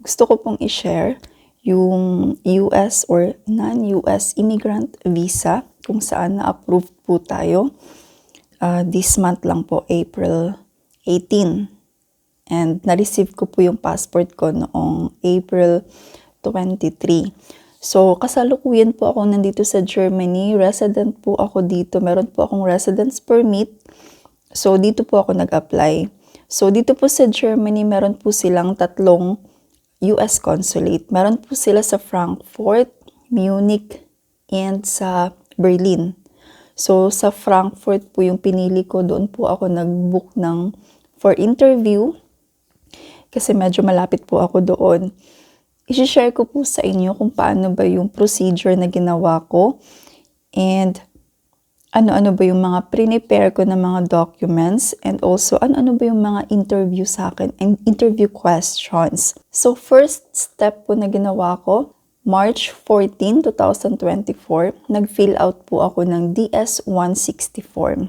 gusto ko pong i-share yung US or non-US immigrant visa kung saan na-approve po tayo. This month lang po, April 18. And na-receive ko po yung passport ko noong April 23. So, kasalukuyan po ako nandito sa Germany. Resident po ako dito. Meron po akong residence permit. So, dito po ako nag-apply. So, dito po sa Germany, meron po silang 3 US consulate. Meron po sila sa Frankfurt, Munich, and sa Berlin. So, sa Frankfurt po yung pinili ko. Doon po ako nag-book for interview. Kasi medyo malapit po ako doon. I-share ko po sa inyo kung paano ba yung procedure na ginawa ko. And ano-ano ba yung mga prepare ko na mga documents. And also, ano-ano ba yung mga interview sa akin and interview questions. So, first step po na ginawa ko, March 14, 2024, nag-fill out po ako ng DS-160 form.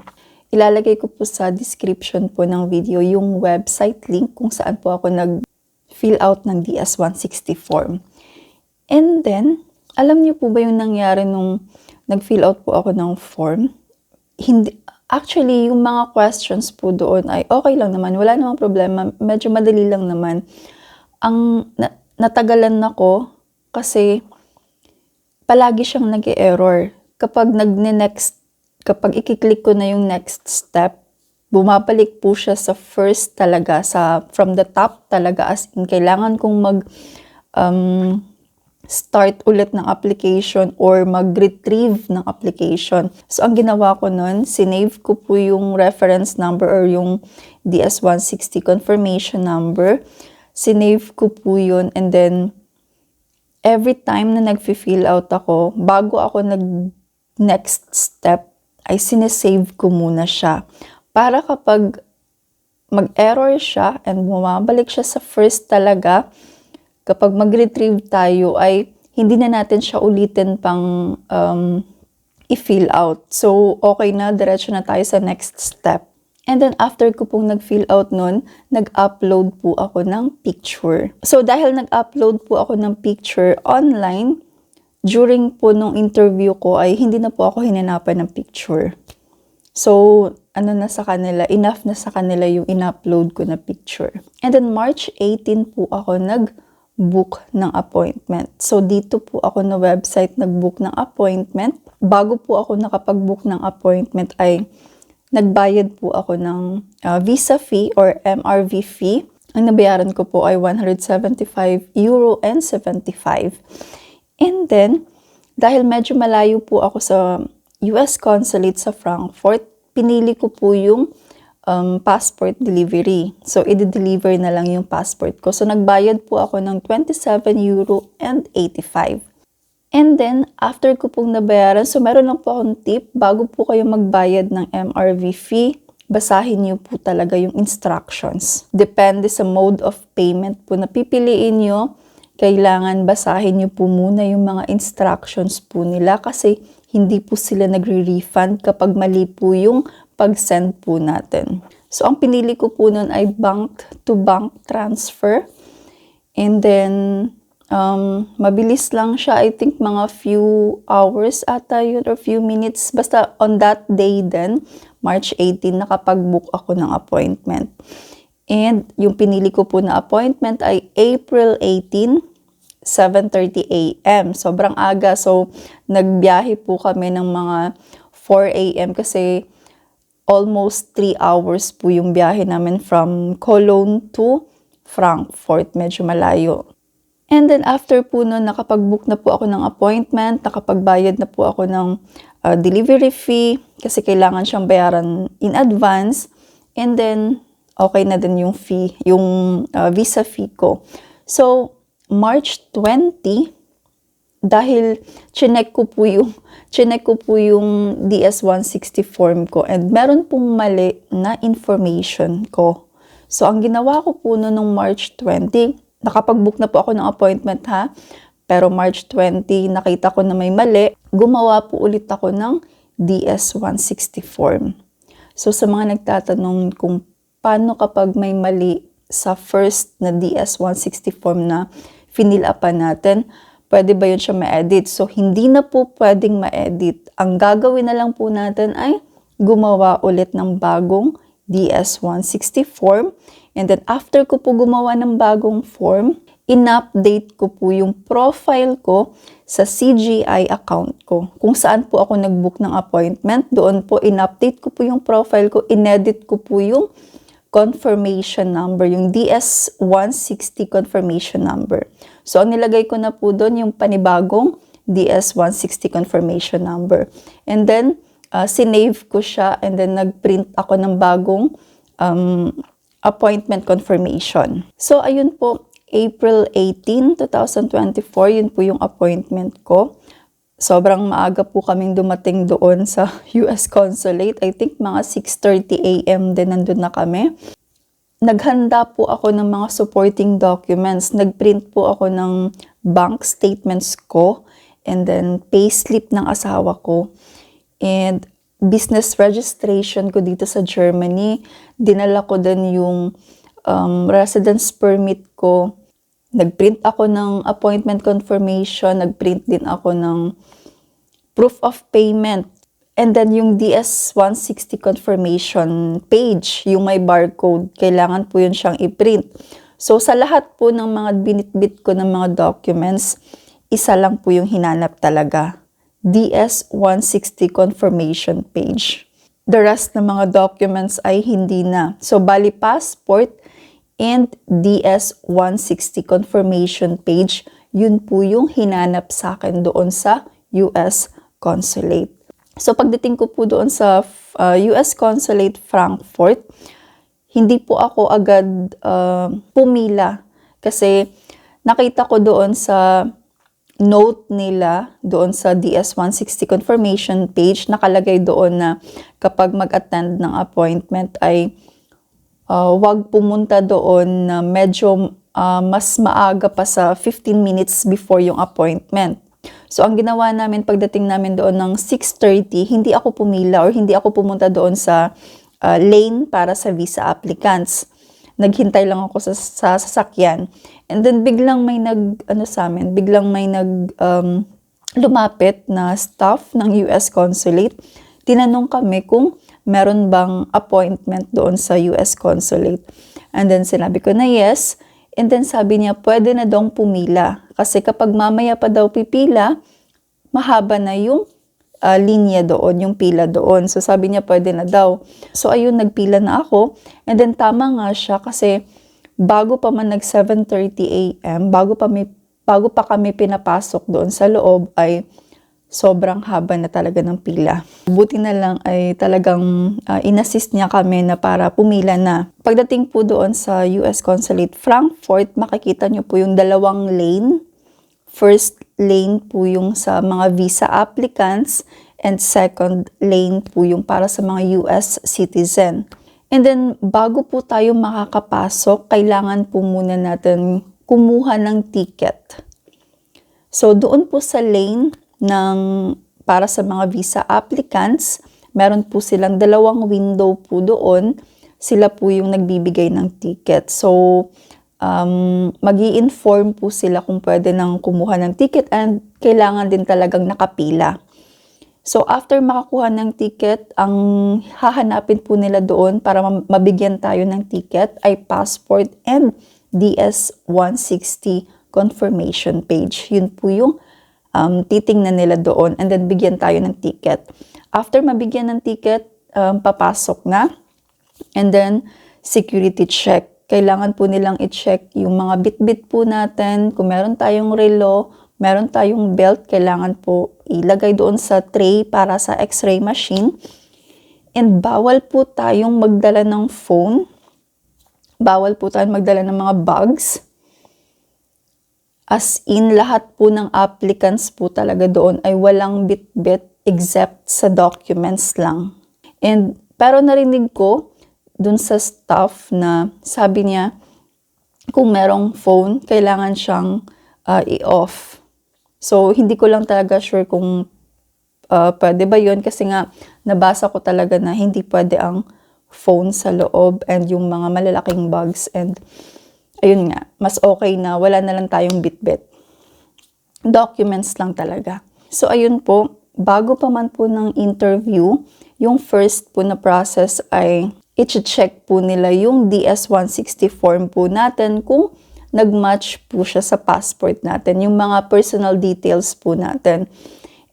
Ilalagay ko po sa description po ng video yung website link kung saan po ako nag-fill out ng DS-160 form. And then, alam niyo po ba yung nangyari nung nag-fill out po ako ng form? Actually, yung mga questions po doon ay okay lang naman. Wala namang problema. Medyo madali lang naman. Ang natagalan ako kasi palagi siyang nag-error. Kapag i-click ko na yung next step, bumabalik po siya sa first talaga, from the top talaga, as in kailangan kong start ulit ng application or mag-retrieve ng application. So, ang ginawa ko nun, sinave ko po yung reference number or yung DS-160 confirmation number. Sinave ko po yun, and then every time na nag-fill out ako, bago ako nag-next step, ay sinesave ko muna siya. Para kapag mag-error siya and bumabalik siya sa first talaga, kapag mag-retrieve tayo ay hindi na natin siya ulitin pang i-fill out. So, okay na, diretso na tayo sa next step. And then, after ko pong nag-fill out nun, nag-upload po ako ng picture. So, dahil nag-upload po ako ng picture online, during po nung interview ko ay hindi na po ako hinanapan ng picture. So, enough na sa kanila yung in-upload ko na picture. And then, March 18 po ako nag-book ng appointment. So, dito po ako na website nag-book ng appointment. Bago po ako nakapag-book ng appointment ay nagbayad po ako ng visa fee or MRV fee. Ang nabayaran ko po ay €175.75. And then, dahil medyo malayo po ako sa US consulate sa Frankfurt, pinili ko po yung passport delivery. So, i-deliver na lang yung passport ko. So, nagbayad po ako ng €27.85. And then, after ko pong nabayaran, so meron lang po akong tip, bago po kayo magbayad ng MRV fee, basahin niyo po talaga yung instructions. Depende sa mode of payment po na pipiliin niyo, kailangan basahin niyo po muna yung mga instructions po nila kasi hindi po sila nagre-refund kapag mali po yung pag-send po natin. So, ang pinili ko po nun ay bank-to-bank transfer. And then, mabilis lang siya. I think mga few hours ata yun or few minutes. Basta on that day then, March 18, nakapag-book ako ng appointment. And yung pinili ko po na appointment ay April 18, 7:30 a.m. Sobrang aga. So, nagbiyahe po kami ng mga 4 a.m. kasi almost 3 hours po yung biyahe namin from Cologne to Frankfurt. Medyo malayo. And then after po nun, nakapag-book na po ako ng appointment, nakapagbayad na po ako ng delivery fee kasi kailangan siyang bayaran in advance. And then, okay na din yung fee, yung visa fee ko. So, March 20, dahil chinek ko po yung DS-160 form ko and meron pong mali na information ko. So, ang ginawa ko po noong March 20, nakapag-book na po ako ng appointment ha, pero March 20, nakita ko na may mali, gumawa po ulit ako ng DS-160 form. So, sa mga nagtatanong kung paano kapag may mali sa first na DS-160 form na finil upan natin, pwede ba yun siya ma-edit? So, hindi na po pwedeng ma-edit. Ang gagawin na lang po natin ay gumawa ulit ng bagong DS-160 form. And then, after ko po gumawa ng bagong form, in-update ko po yung profile ko sa CGI account ko. Kung saan po ako nag-book ng appointment, doon po in-update ko po yung profile ko, in-edit ko po yung confirmation number, yung DS-160 confirmation number. So, ang nilagay ko na po doon yung panibagong DS-160 confirmation number. And then, sinave ko siya and then nag-print ako ng bagong appointment confirmation. So, ayun po, April 18, 2024, yun po yung appointment ko. Sobrang maaga po kaming dumating doon sa US Consulate. I think mga 6:30 a.m. din nandun na kami. Naghanda po ako ng mga supporting documents. Nagprint po ako ng bank statements ko and then payslip ng asawa ko. And business registration ko dito sa Germany. Dinala ko din yung residence permit ko. Nagprint ako ng appointment confirmation, nagprint din ako ng proof of payment. And then yung DS-160 confirmation page, yung may barcode, kailangan po yun siyang i-print. So sa lahat po ng mga binitbit ko ng mga documents, isa lang po yung hinanap talaga. DS-160 confirmation page. The rest ng mga documents ay hindi na. So bali passport and DS-160 confirmation page, yun po yung hinanap sa akin doon sa US Consulate. So pagdating ko po doon sa US Consulate Frankfurt, hindi po ako agad pumila kasi nakita ko doon sa note nila, doon sa DS-160 confirmation page, nakalagay doon na kapag mag-attend ng appointment ay wag pumunta doon na medyo mas maaga pa sa 15 minutes before yung appointment. So, ang ginawa namin pagdating namin doon ng 6:30, hindi ako pumila or hindi ako pumunta doon sa lane para sa visa applicants. Naghintay lang ako sa sasakyan. And then, biglang may lumapit na staff ng US Consulate. Tinanong kami kung meron bang appointment doon sa US Consulate. And then sinabi ko na yes. And then sabi niya, pwede na daw pumila. Kasi kapag mamaya pa daw pipila, mahaba na yung linya doon, yung pila doon. So sabi niya, pwede na daw. So ayun, nagpila na ako. And then tama nga siya kasi bago pa man nag 7:30 a.m., bago pa kami pinapasok doon sa loob ay sobrang haba na talaga ng pila. Buti na lang ay talagang inassist niya kami na para pumila na. Pagdating po doon sa US Consulate Frankfurt, makikita niyo po yung dalawang lane. First lane po yung sa mga visa applicants and second lane po yung para sa mga US citizen. And then, bago po tayo makakapasok, kailangan po muna natin kumuha ng ticket. So, doon po sa lane para sa mga visa applicants, meron po silang dalawang window po doon. Sila po yung nagbibigay ng ticket. So, magi-inform po sila kung pwede nang kumuha ng ticket and kailangan din talagang nakapila. So, after makakuha ng ticket, ang hahanapin po nila doon para mabigyan tayo ng ticket ay passport and DS-160 confirmation page. Yun po yung titingnan nila doon and then bigyan tayo ng ticket. After mabigyan ng ticket, papasok na. And then, security check. Kailangan po nilang i-check yung mga bit-bit po natin. Kung meron tayong relo, meron tayong belt, kailangan po ilagay doon sa tray para sa x-ray machine. And bawal po tayong magdala ng phone. Bawal po tayong magdala ng mga bags. As in, lahat po ng applicants po talaga doon ay walang bit-bit except sa documents lang. Pero narinig ko dun sa staff na sabi niya, kung merong phone, kailangan siyang i-off. So, hindi ko lang talaga sure kung pwede ba yun kasi nga nabasa ko talaga na hindi pwede ang phone sa loob and yung mga malalaking bags. And ayun nga, mas okay na wala na lang tayong bitbit. Documents lang talaga. So ayun po, bago pa man po ng interview, yung first po na process ay i-check po nila yung DS-160 form po natin kung nag-match po siya sa passport natin, yung mga personal details po natin.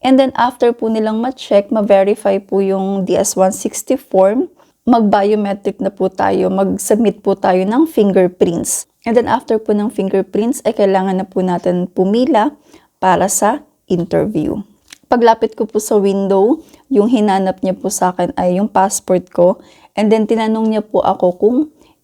And then after po nilang ma-check, ma-verify po yung DS-160 form, mag-biometric na po tayo, mag-submit po tayo ng fingerprints. And then after po ng fingerprints, ay kailangan na po natin pumila para sa interview. Paglapit ko po sa window, yung hinanap niya po sa akin ay yung passport ko. And then tinanong niya po ako kung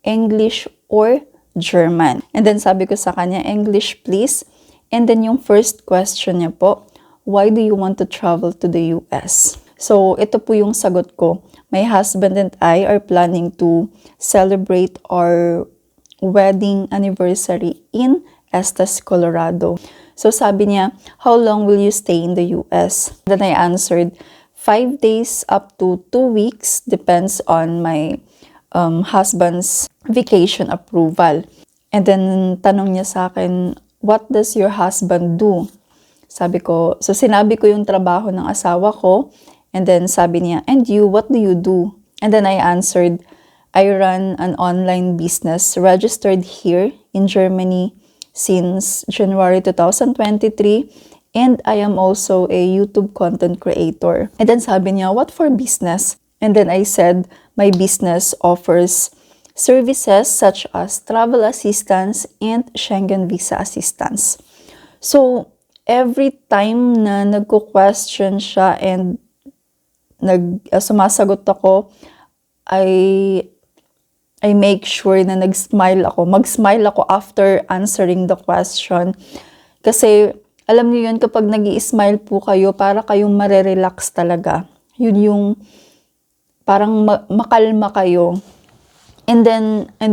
English or German. And then sabi ko sa kanya, English please. And then yung first question niya po, why do you want to travel to the US? So ito po yung sagot ko. My husband and I are planning to celebrate our wedding anniversary in Estes, Colorado. So sabi niya, how long will you stay in the US? Then I answered, 5 days up to 2 weeks, depends on my husband's vacation approval. And then tanong niya sa akin, what does your husband do? Sabi ko, so sinabi ko yung trabaho ng asawa ko. And then sabi niya, and you, what do you do? And then I answered, I run an online business registered here in Germany since January 2023. And I am also a YouTube content creator. And then sabi niya, what for business? And then I said, my business offers services such as travel assistance and Schengen visa assistance. So, every time na nagko-question siya and sumasagot ako, I make sure na nag-smile ako. Mag-smile ako after answering the question. Kasi, alam niyo yun, kapag nag-i-smile po kayo, para kayong marerelax talaga. Yun yung parang makalma kayo. And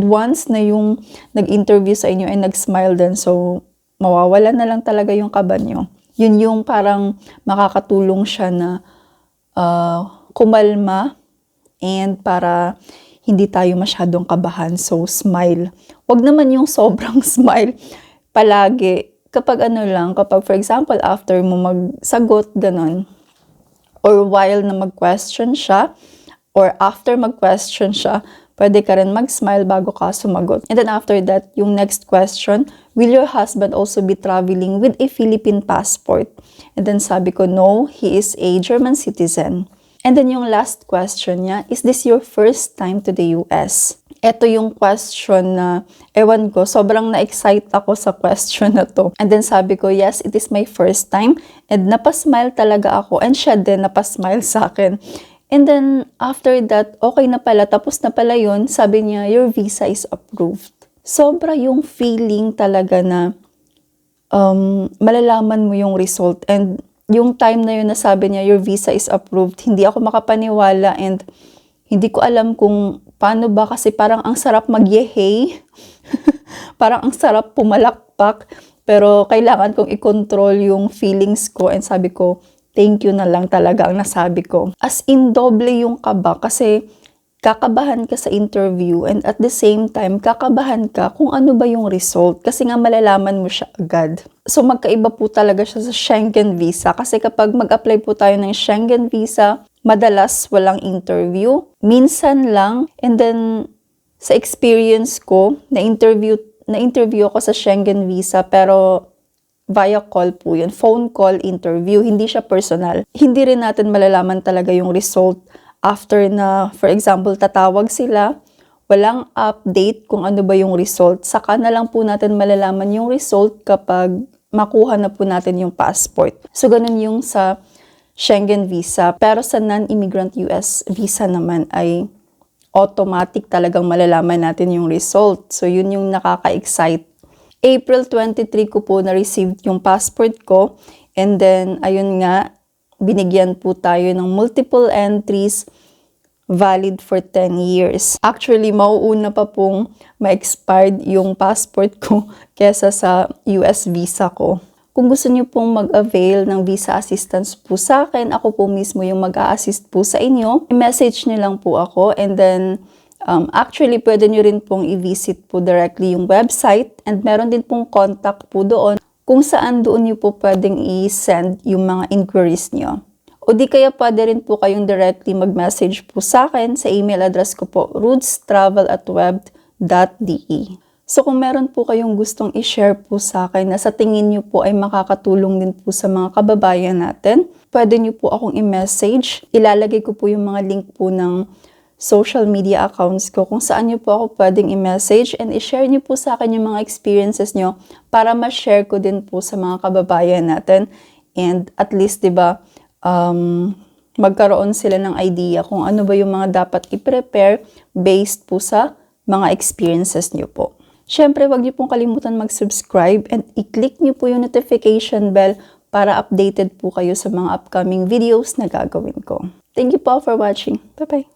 once na yung nag-interview sa inyo ay nag-smile din, so mawawala na lang talaga yung kaba nyo. Yun yung parang makakatulong siya na kumalma and para hindi tayo masyadong kabahan. So smile. Wag naman yung sobrang smile palagi. Kapag kapag for example, after mo magsagot, ganon, or while na mag-question siya, or after mag-question siya, pwede ka rin mag-smile bago ka sumagot. And then after that, yung next question, will your husband also be traveling with a Philippine passport? And then sabi ko, no, he is a German citizen. And then yung last question niya, is this your first time to the US? Ito yung question na, ewan ko, sobrang na-excite ako sa question na to. And then sabi ko, yes, it is my first time. And napasmile talaga ako. And siya din napasmile sa akin. And then, after that, okay na pala, tapos na pala yun, sabi niya, your visa is approved. Sobra yung feeling talaga na malalaman mo yung result. And yung time na yun na sabi niya, your visa is approved, hindi ako makapaniwala and hindi ko alam kung paano ba kasi parang ang sarap mag-yehey. Parang ang sarap pumalakpak. Pero kailangan kong i-control yung feelings ko and sabi ko, thank you na lang talaga ang nasabi ko. As in, doble yung kaba kasi kakabahan ka sa interview and at the same time, kakabahan ka kung ano ba yung result kasi nga malalaman mo siya agad. So magkaiba po talaga siya sa Schengen visa kasi kapag mag-apply po tayo ng Schengen visa, madalas walang interview. Minsan lang and then sa experience ko, na-interview ako sa Schengen visa pero via call po yun. Phone call interview. Hindi siya personal. Hindi rin natin malalaman talaga yung result after na, for example, tatawag sila. Walang update kung ano ba yung result. Saka na lang po natin malalaman yung result kapag makuha na po natin yung passport. So, ganun yung sa Schengen visa. Pero sa non-immigrant US visa naman ay automatic talagang malalaman natin yung result. So, yun yung nakaka-excite. April 23 ko po na-receive yung passport ko. And then, ayun nga, binigyan po tayo ng multiple entries valid for 10 years. Actually, mauuna pa pong ma-expired yung passport ko kesa sa US visa ko. Kung gusto niyo pong mag-avail ng visa assistance po sa akin, ako po mismo yung mag-a-assist po sa inyo. I-message niyo lang po ako, and then actually pwede niyo rin pong i-visit po directly yung website, and meron din pong contact po doon kung saan doon niyo po pwedeng i-send yung mga inquiries niyo. O di kaya pwede rin po kayong directly mag-message po sa akin sa email address ko po, rootstravel@web.de. So kung meron po kayong gustong i-share po sa akin na sa tingin niyo po ay makakatulong din po sa mga kababayan natin, pwede niyo po akong i-message. Ilalagay ko po yung mga link po ng social media accounts ko kung saan niyo po ako pwedeng i-message, and i-share niyo po sa akin yung mga experiences niyo para ma-share ko din po sa mga kababayan natin. And at least, diba, magkaroon sila ng idea kung ano ba yung mga dapat i-prepare based po sa mga experiences niyo po. Siyempre, wag niyo pong kalimutan mag-subscribe and i-click niyo po yung notification bell para updated po kayo sa mga upcoming videos na gagawin ko. Thank you po for watching. Bye-bye!